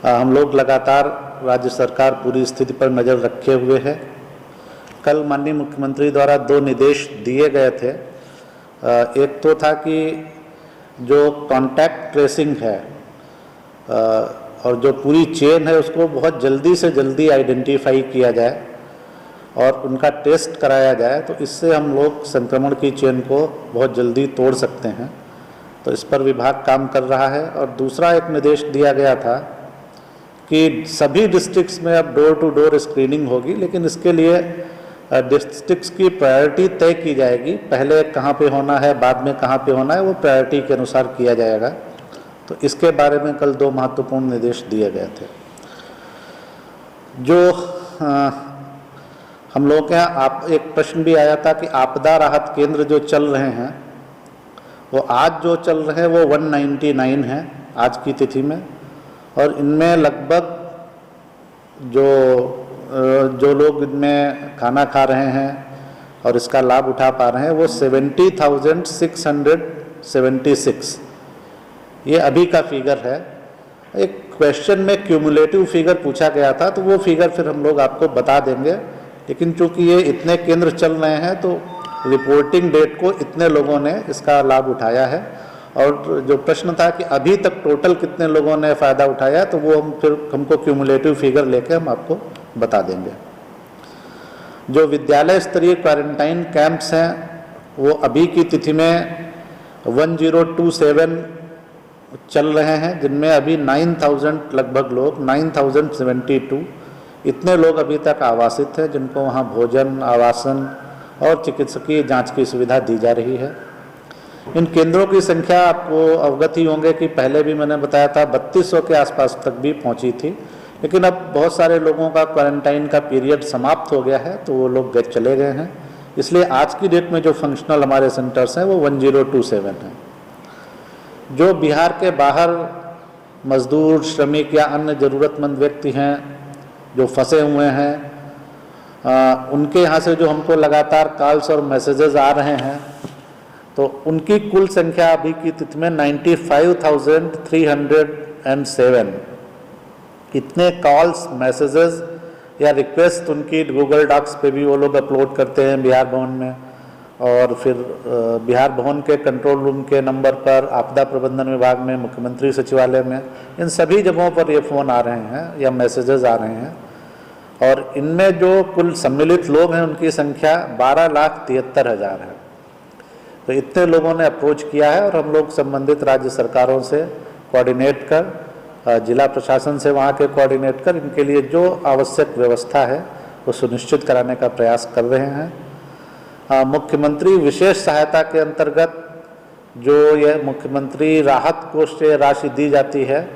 हम लोग लगातार राज्य सरकार पूरी स्थिति पर नज़र रखे हुए है। कल माननीय मुख्यमंत्री द्वारा 2 निर्देश दिए गए थे। एक तो था कि जो कॉन्टैक्ट ट्रेसिंग है और जो पूरी चेन है उसको बहुत जल्दी से जल्दी आइडेंटिफाई किया जाए और उनका टेस्ट कराया जाए, तो इससे हम लोग संक्रमण की चेन को बहुत जल्दी तोड़ सकते हैं। तो इस पर विभाग काम कर रहा है। और दूसरा एक निर्देश दिया गया था कि सभी डिस्ट्रिक्ट्स में अब डोर टू डोर स्क्रीनिंग होगी, लेकिन इसके लिए डिस्ट्रिक्ट्स की प्रायोरिटी तय की जाएगी। पहले कहाँ पे होना है, बाद में कहाँ पे होना है, वो प्रायोरिटी के अनुसार किया जाएगा। तो इसके बारे में कल 2 महत्वपूर्ण निर्देश दिए गए थे। जो हम लोगों के यहाँ एक प्रश्न भी आया था कि आपदा राहत केंद्र जो चल रहे हैं, वो आज जो चल रहे हैं वो 199 हैं आज की तिथि में, और इनमें लगभग जो लोग इनमें खाना खा रहे हैं और इसका लाभ उठा पा रहे हैं वो 70,676, ये अभी का फिगर है। एक क्वेश्चन में क्यूमुलेटिव फिगर पूछा गया था, तो वो फिगर फिर हम लोग आपको बता देंगे, लेकिन चूंकि ये इतने केंद्र चल रहे हैं तो रिपोर्टिंग डेट को इतने लोगों ने इसका लाभ उठाया है। और जो प्रश्न था कि अभी तक टोटल कितने लोगों ने फ़ायदा उठाया, तो वो हमको क्यूमुलेटिव फिगर लेके हम आपको बता देंगे। जो विद्यालय स्तरीय क्वारंटाइन कैंप्स हैं वो अभी की तिथि में 1027 चल रहे हैं, जिनमें अभी 9000 लगभग लोग 9072 इतने लोग अभी तक आवासित हैं, जिनको वहाँ भोजन, आवासन और चिकित्सकीय जांच की सुविधा दी जा रही है। इन केंद्रों की संख्या आपको अवगत ही होंगे कि पहले भी मैंने बताया था 3200 के आसपास तक भी पहुंची थी, लेकिन अब बहुत सारे लोगों का क्वारंटाइन का पीरियड समाप्त हो गया है, तो वो लोग चले गए हैं। इसलिए आज की डेट में जो फंक्शनल हमारे सेंटर्स हैं वो 1027 हैं। जो बिहार के बाहर मजदूर, श्रमिक या अन्य ज़रूरतमंद व्यक्ति हैं जो फंसे हुए हैं, उनके यहाँ से जो हमको लगातार कॉल्स और मैसेजेस आ रहे हैं, तो उनकी कुल संख्या अभी की तिथि में 95,307 इतने कॉल्स, मैसेजेस या रिक्वेस्ट उनकी गूगल डॉक्स पे भी वो लोग अपलोड करते हैं बिहार भवन में, और फिर बिहार भवन के कंट्रोल रूम के नंबर पर, आपदा प्रबंधन विभाग में, मुख्यमंत्री सचिवालय में, इन सभी जगहों पर ये फ़ोन आ रहे हैं या मैसेजेस आ रहे हैं। और इनमें जो कुल सम्मिलित लोग हैं उनकी संख्या 12,73,000 है। तो इतने लोगों ने अप्रोच किया है और हम लोग संबंधित राज्य सरकारों से कोऑर्डिनेट कर, जिला प्रशासन से वहाँ के कोऑर्डिनेट कर, इनके लिए जो आवश्यक व्यवस्था है वो सुनिश्चित कराने का प्रयास कर रहे हैं। मुख्यमंत्री विशेष सहायता के अंतर्गत जो यह मुख्यमंत्री राहत कोष से राशि दी जाती है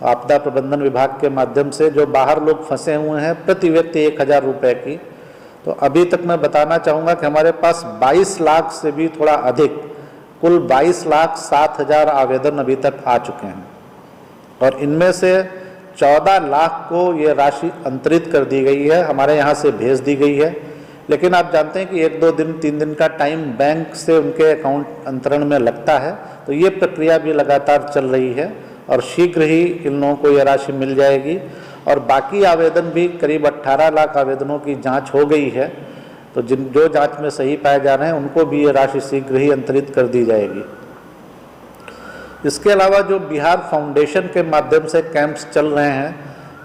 आपदा प्रबंधन विभाग के माध्यम से, जो बाहर लोग फंसे हुए हैं, प्रति व्यक्ति 1000 रुपये की, तो अभी तक मैं बताना चाहूँगा कि हमारे पास 22 लाख से भी थोड़ा अधिक, कुल 22,07,000 आवेदन अभी तक आ चुके हैं, और इनमें से 14 लाख को ये राशि अंतरित कर दी गई है, हमारे यहाँ से भेज दी गई है। लेकिन आप जानते हैं कि 1-2 दिन 3 दिन का टाइम बैंक से उनके अकाउंट अंतरण में लगता है, तो ये प्रक्रिया भी लगातार चल रही है और शीघ्र ही इन लोगों को यह राशि मिल जाएगी। और बाकी आवेदन भी, करीब 18 लाख आवेदनों की जांच हो गई है, तो जो जांच में सही पाए जा रहे हैं उनको भी ये राशि शीघ्र ही अंतरित कर दी जाएगी। इसके अलावा जो बिहार फाउंडेशन के माध्यम से कैंप्स चल रहे हैं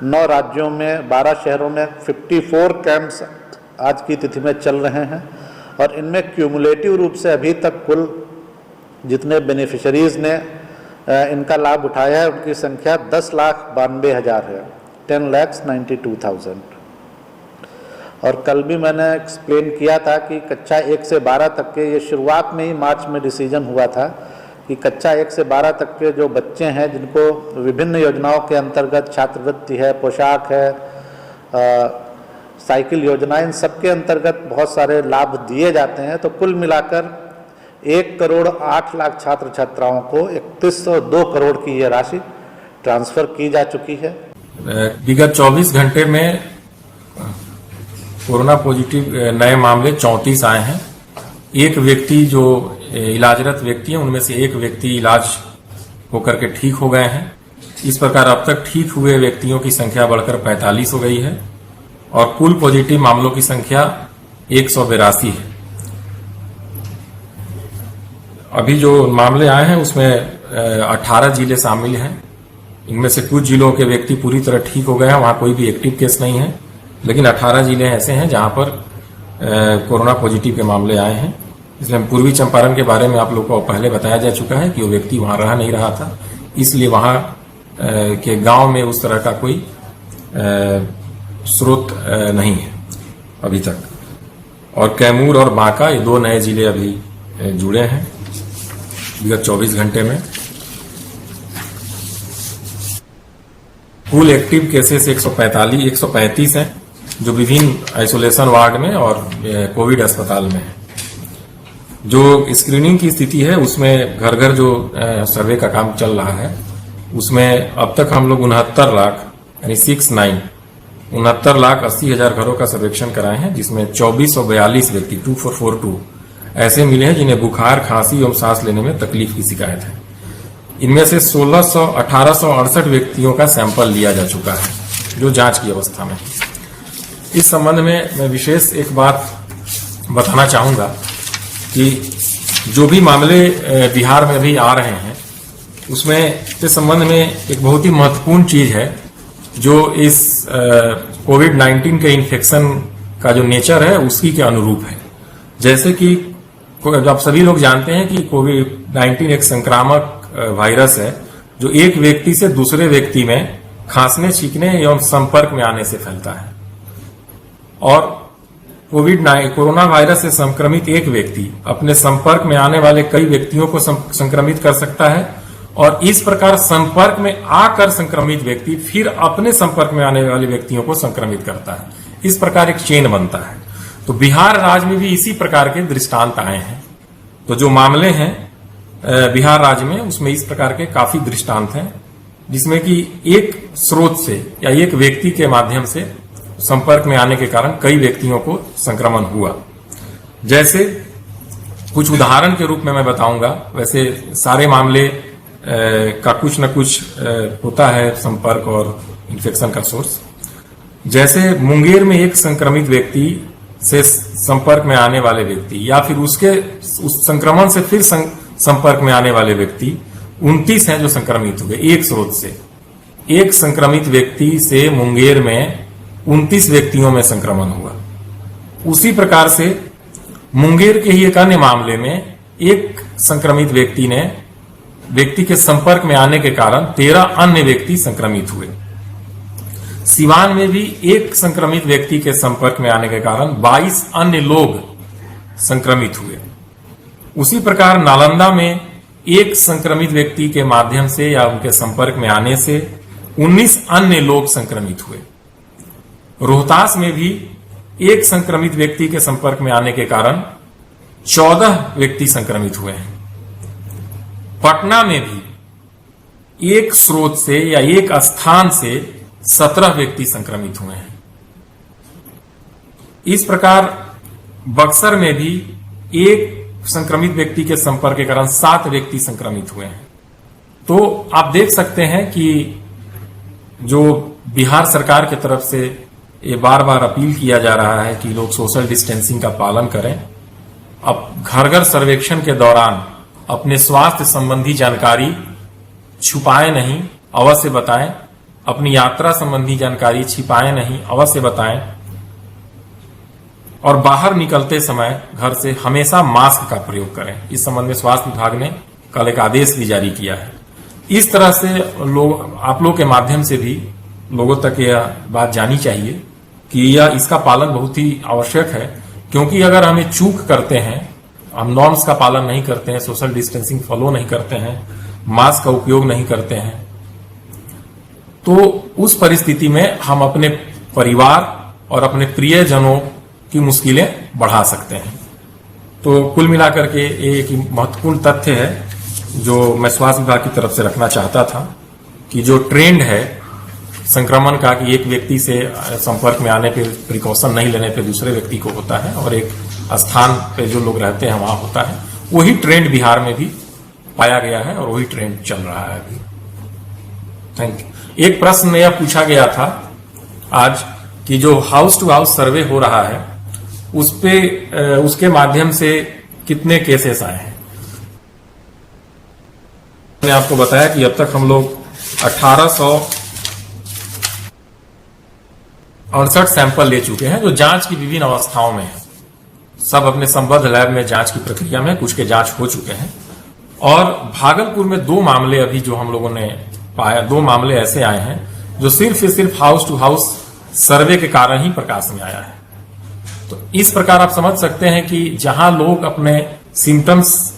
9 राज्यों में, 12 शहरों में 54 कैंप्स आज की तिथि में चल रहे हैं, और इनमें क्यूमुलेटिव रूप से अभी तक कुल जितने बेनिफिशरीज ने इनका लाभ उठाया है उनकी संख्या 10,92,000 है, 10,92,000। और कल भी मैंने एक्सप्लेन किया था कि कक्षा 1 से 12 तक के, ये शुरुआत में ही मार्च में डिसीजन हुआ था कि कक्षा 1 से 12 तक के जो बच्चे हैं जिनको विभिन्न योजनाओं के अंतर्गत छात्रवृत्ति है, पोशाक है, साइकिल योजना, इन सब के अंतर्गत बहुत सारे लाभ दिए जाते हैं, तो कुल मिलाकर 1,08,00,000 छात्र छात्राओं को 3102 करोड़ की यह राशि ट्रांसफर की जा चुकी है। विगत 24 घंटे में कोरोना पॉजिटिव नए मामले 34 आए हैं। एक व्यक्ति जो इलाजरत व्यक्ति हैं उनमें से एक व्यक्ति इलाज होकर के ठीक हो गए हैं। इस प्रकार अब तक ठीक हुए व्यक्तियों की संख्या बढ़कर 45 हो गई है और कुल पॉजिटिव मामलों की संख्या 182 है। अभी जो मामले आए हैं उसमें 18 जिले शामिल हैं। इनमें से कुछ जिलों के व्यक्ति पूरी तरह ठीक हो गए हैं, वहां कोई भी एक्टिव केस नहीं है, लेकिन 18 जिले ऐसे हैं जहां पर कोरोना पॉजिटिव के मामले आए हैं। इसलिए पूर्वी चंपारण के बारे में आप लोगों को पहले बताया जा चुका है कि वो व्यक्ति वहां रह नहीं रहा था, इसलिए वहां के गांव में उस तरह का कोई स्रोत नहीं है अभी तक। और कैमूर और बांका ये 2 नए जिले अभी जुड़े हैं विगत 24 घंटे में। कुल एक्टिव केसेस 135 हैं जो विभिन्न आइसोलेशन वार्ड में और कोविड अस्पताल में है। जो स्क्रीनिंग की स्थिति है उसमें घर घर जो सर्वे का काम चल रहा है उसमें अब तक हम लोग 69 लाख यानी 69,80,000 घरों का सर्वेक्षण कराए हैं, जिसमें 2442 व्यक्ति 2442 ऐसे मिले हैं जिन्हें बुखार, खांसी एवं सांस लेने में तकलीफ की शिकायत है। इनमें से 1868 व्यक्तियों का सैंपल लिया जा चुका है जो जांच की अवस्था में। इस संबंध में मैं विशेष एक बात बताना चाहूंगा कि जो भी मामले बिहार में अभी आ रहे हैं उसमें के संबंध में एक बहुत ही महत्वपूर्ण चीज है जो इस कोविड-19 के इन्फेक्शन का जो नेचर है उसी के अनुरूप है। जैसे कि आप सभी लोग जानते हैं कि कोविड-19 एक संक्रामक वायरस है जो एक व्यक्ति से दूसरे व्यक्ति में खांसने, छींकने एवं संपर्क में आने से फैलता है। और कोरोना वायरस से संक्रमित एक व्यक्ति अपने संपर्क में आने वाले कई व्यक्तियों को संक्रमित कर सकता है और इस प्रकार संपर्क में आकर संक्रमित व्यक्ति फिर अपने संपर्क में आने वाले व्यक्तियों को संक्रमित करता है। इस प्रकार एक चेन बनता है। तो बिहार राज्य में भी इसी प्रकार के दृष्टांत आए हैं। तो जो मामले हैं बिहार राज्य में उसमें इस प्रकार के काफी दृष्टांत हैं जिसमें कि एक स्रोत से या एक व्यक्ति के माध्यम से संपर्क में आने के कारण कई व्यक्तियों को संक्रमण हुआ। जैसे कुछ उदाहरण के रूप में मैं बताऊंगा, वैसे सारे मामले का कुछ न कुछ होता है संपर्क और इन्फेक्शन का सोर्स। जैसे मुंगेर में एक संक्रमित व्यक्ति से संपर्क में आने वाले व्यक्ति या फिर उस संक्रमण से फिर संपर्क में आने वाले व्यक्ति 29 हैं जो संक्रमित हुए एक स्रोत से। एक संक्रमित व्यक्ति से मुंगेर में 29 व्यक्तियों में संक्रमण हुआ। उसी प्रकार से मुंगेर के ही एक अन्य मामले में एक संक्रमित व्यक्ति के संपर्क में आने के कारण 13 अन्य व्यक्ति संक्रमित हुए। सिवान में भी एक संक्रमित व्यक्ति के संपर्क में आने के कारण 22 अन्य लोग संक्रमित हुए। उसी प्रकार नालंदा में एक संक्रमित व्यक्ति के माध्यम से या उनके संपर्क में आने से 19 अन्य लोग संक्रमित हुए। रोहतास में भी एक संक्रमित व्यक्ति के संपर्क में आने के कारण 14 व्यक्ति संक्रमित हुए हैं। पटना में भी एक स्रोत से या एक स्थान से 17 व्यक्ति संक्रमित हुए हैं। इस प्रकार बक्सर में भी एक संक्रमित व्यक्ति के संपर्क के कारण 7 व्यक्ति संक्रमित हुए हैं। तो आप देख सकते हैं कि जो बिहार सरकार की तरफ से ये बार बार अपील किया जा रहा है कि लोग सोशल डिस्टेंसिंग का पालन करें। अब घर घर सर्वेक्षण के दौरान अपने स्वास्थ्य संबंधी जानकारी छुपाएं नहीं, अवश्य बताएं। अपनी यात्रा संबंधी जानकारी छिपाएं नहीं, अवश्य बताएं। और बाहर निकलते समय घर से हमेशा मास्क का प्रयोग करें। इस संबंध में स्वास्थ्य विभाग ने कल एक आदेश भी जारी किया है। इस तरह से आप लोग के माध्यम से भी लोगों तक यह बात जानी चाहिए कि यह इसका पालन बहुत ही आवश्यक है, क्योंकि अगर हमें चूक करते हैं, हम नॉर्म्स का पालन नहीं करते हैं, सोशल डिस्टेंसिंग फॉलो नहीं करते हैं, मास्क का उपयोग नहीं करते हैं, तो उस परिस्थिति में हम अपने परिवार और अपने प्रियजनों की मुश्किलें बढ़ा सकते हैं। तो कुल मिलाकर के एक महत्वपूर्ण तथ्य है जो मैं स्वास्थ्य विभाग की तरफ से रखना चाहता था कि जो ट्रेंड है संक्रमण का कि एक व्यक्ति से संपर्क में आने पे प्रिकॉशन नहीं लेने पे दूसरे व्यक्ति को होता है और एक स्थान पे जो लोग रहते हैं वहां होता है, वही ट्रेंड बिहार में भी पाया गया है और वही ट्रेंड चल रहा है अभी। Thank you. एक प्रश्न यह पूछा गया था आज कि जो हाउस टू हाउस सर्वे हो रहा है उस पे उसके माध्यम से कितने केसेस आए हैं। मैंने आपको बताया कि अब तक हम लोग 1868 सैंपल ले चुके हैं जो जांच की विभिन्न अवस्थाओं में है। सब अपने संबद्ध लैब में जांच की प्रक्रिया में, कुछ के जांच हो चुके हैं। और भागलपुर में 2 मामले अभी जो हम लोगों ने पाया, 2 मामले ऐसे आए हैं जो सिर्फ हाउस टू हाउस सर्वे के कारण ही प्रकाश में आया है। तो इस प्रकार आप समझ सकते हैं कि जहां लोग अपने सिम्टम्स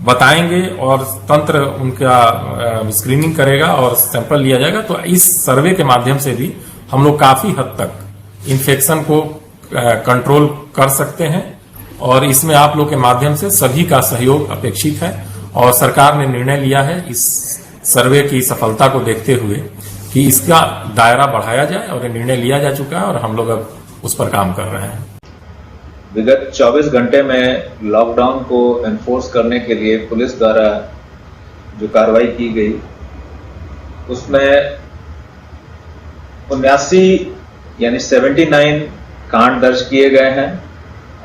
बताएंगे और तंत्र उनका स्क्रीनिंग करेगा और सैंपल लिया जाएगा, तो इस सर्वे के माध्यम से भी हम लोग काफी हद तक इन्फेक्शन को कंट्रोल कर सकते हैं। और इसमें आप लोग के माध्यम से सभी का सहयोग अपेक्षित है और सरकार ने निर्णय लिया है इस सर्वे की सफलता को देखते हुए कि इसका दायरा बढ़ाया जाए और निर्णय लिया जा चुका है और हम लोग अब उस पर काम कर रहे हैं। विगत 24 घंटे में लॉकडाउन को एनफोर्स करने के लिए पुलिस द्वारा जो कार्रवाई की गई उसमें 79 यानी 79 कांड दर्ज किए गए हैं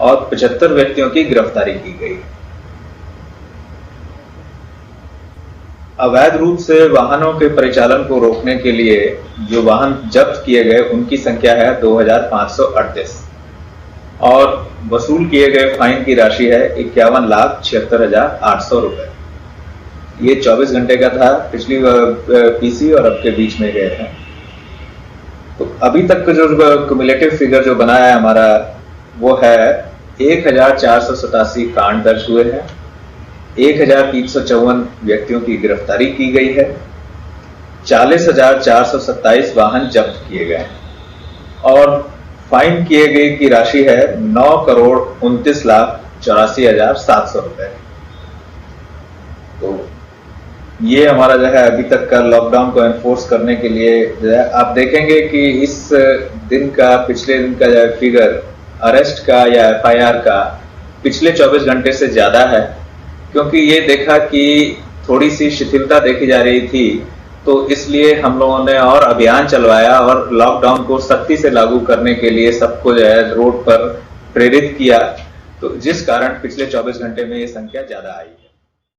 और 75 व्यक्तियों की गिरफ्तारी की गई। अवैध रूप से वाहनों के परिचालन को रोकने के लिए जो वाहन जब्त किए गए उनकी संख्या है 2538 और वसूल किए गए फाइन की राशि है 51,76,800 रुपए। ये 24 घंटे का था, पिछली पीसी और अब के बीच में गए हैं। तो अभी तक जो क्युमुलेटिव फिगर जो बना है हमारा वो है 1487 कांड दर्ज हुए हैं, 1354 व्यक्तियों की गिरफ्तारी की गई है, 40,427 वाहन जब्त किए गए हैं और फाइन किए गए की राशि है 9,29,84,700 रुपए। तो ये हमारा जो है अभी तक का लॉकडाउन को एनफोर्स करने के लिए जो है आप देखेंगे कि इस दिन का पिछले दिन का जो फिगर अरेस्ट का या एफआईआर का पिछले 24 घंटे से ज्यादा है, क्योंकि ये देखा कि थोड़ी सी शिथिलता देखी जा रही थी, तो इसलिए हम लोगों ने और अभियान चलवाया और लॉकडाउन को सख्ती से लागू करने के लिए सबको जो है रोड पर प्रेरित किया, तो जिस कारण पिछले 24 घंटे में ये संख्या ज्यादा आई।